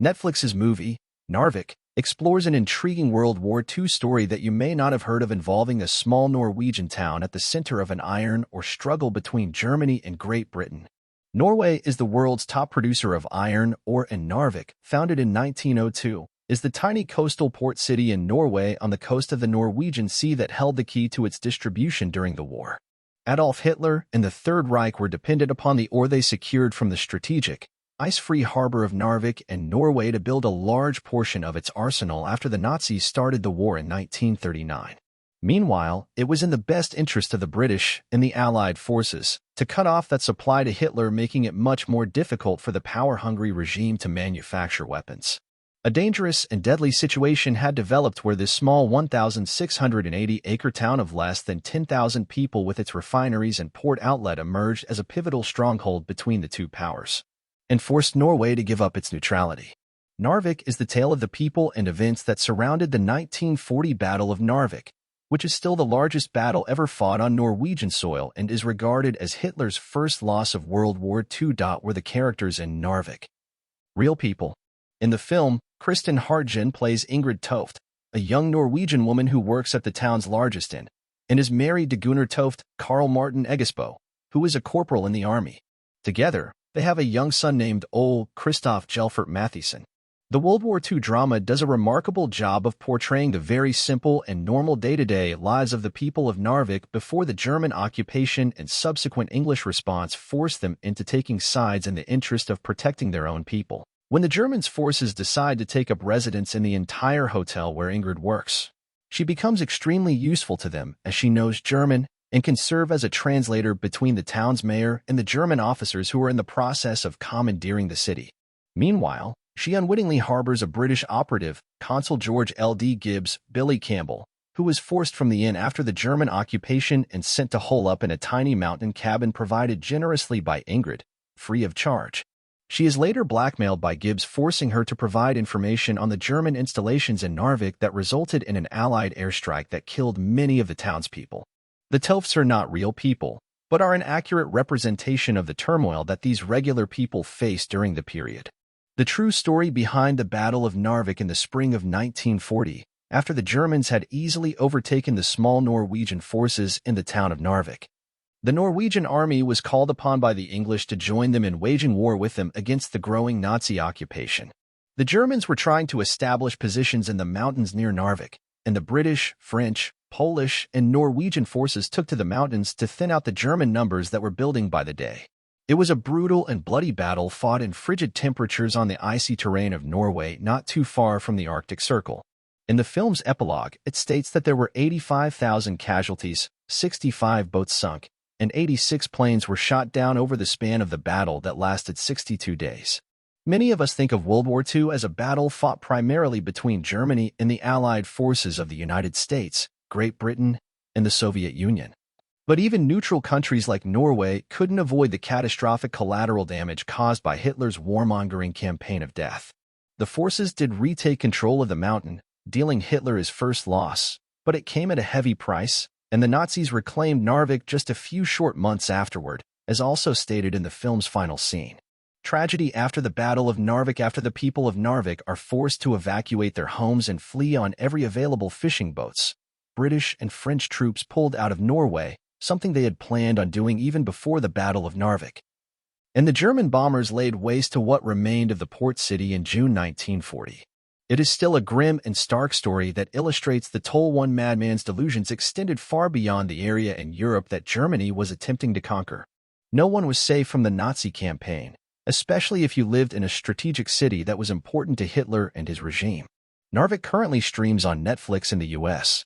Netflix's movie, Narvik, explores an intriguing World War II story that you may not have heard of involving a small Norwegian town at the center of an iron ore struggle between Germany and Great Britain. Norway is the world's top producer of iron ore, and Narvik, founded in 1902, is the tiny coastal port city in Norway on the coast of the Norwegian Sea that held the key to its distribution during the war. Adolf Hitler and the Third Reich were dependent upon the ore they secured from the strategic, ice-free harbor of Narvik and Norway to build a large portion of its arsenal after the Nazis started the war in 1939. Meanwhile, it was in the best interest of the British and the Allied forces to cut off that supply to Hitler, making it much more difficult for the power-hungry regime to manufacture weapons. A dangerous and deadly situation had developed where this small 1,680-acre town of less than 10,000 people with its refineries and port outlet emerged as a pivotal stronghold between the two powers, and forced Norway to give up its neutrality. Narvik is the tale of the people and events that surrounded the 1940 Battle of Narvik, which is still the largest battle ever fought on Norwegian soil and is regarded as Hitler's first loss of World War II. Were the characters in Narvik real people? In the film, Kristin Hartgen plays Ingrid Toft, a young Norwegian woman who works at the town's largest inn, and is married to Gunnar Toft, Carl Martin Eggesbo, who is a corporal in the army. Together, they have a young son named Ole Kristoff Jelfert Mathisen. The World War II drama does a remarkable job of portraying the very simple and normal day-to-day lives of the people of Narvik before the German occupation and subsequent English response forced them into taking sides in the interest of protecting their own people. When the Germans' forces decide to take up residence in the entire hotel where Ingrid works, she becomes extremely useful to them as she knows German and can serve as a translator between the town's mayor and the German officers who are in the process of commandeering the city. Meanwhile, she unwittingly harbors a British operative, Consul George L.D. Gibbs, Billy Campbell, who was forced from the inn after the German occupation and sent to hole up in a tiny mountain cabin provided generously by Ingrid, free of charge. She is later blackmailed by Gibbs, forcing her to provide information on the German installations in Narvik that resulted in an Allied airstrike that killed many of the townspeople. The Tofts are not real people, but are an accurate representation of the turmoil that these regular people faced during the period. The true story behind the Battle of Narvik in the spring of 1940, after the Germans had easily overtaken the small Norwegian forces in the town of Narvik. The Norwegian army was called upon by the English to join them in waging war with them against the growing Nazi occupation. The Germans were trying to establish positions in the mountains near Narvik, and the British, French, Polish, and Norwegian forces took to the mountains to thin out the German numbers that were building by the day. It was a brutal and bloody battle fought in frigid temperatures on the icy terrain of Norway not too far from the Arctic Circle. In the film's epilogue, it states that there were 85,000 casualties, 65 boats sunk, and 86 planes were shot down over the span of the battle that lasted 62 days. Many of us think of World War II as a battle fought primarily between Germany and the Allied forces of the United States, Great Britain, and the Soviet Union. But even neutral countries like Norway couldn't avoid the catastrophic collateral damage caused by Hitler's warmongering campaign of death. The forces did retake control of the mountain, dealing Hitler his first loss, but it came at a heavy price, and the Nazis reclaimed Narvik just a few short months afterward, as also stated in the film's final scene. Tragedy after the Battle of Narvik. After the people of Narvik are forced to evacuate their homes and flee on every available fishing boats, British and French troops pulled out of Norway, something they had planned on doing even before the Battle of Narvik. And the German bombers laid waste to what remained of the port city in June 1940. It is still a grim and stark story that illustrates the toll one madman's delusions extended far beyond the area in Europe that Germany was attempting to conquer. No one was safe from the Nazi campaign, especially if you lived in a strategic city that was important to Hitler and his regime. Narvik currently streams on Netflix in the US.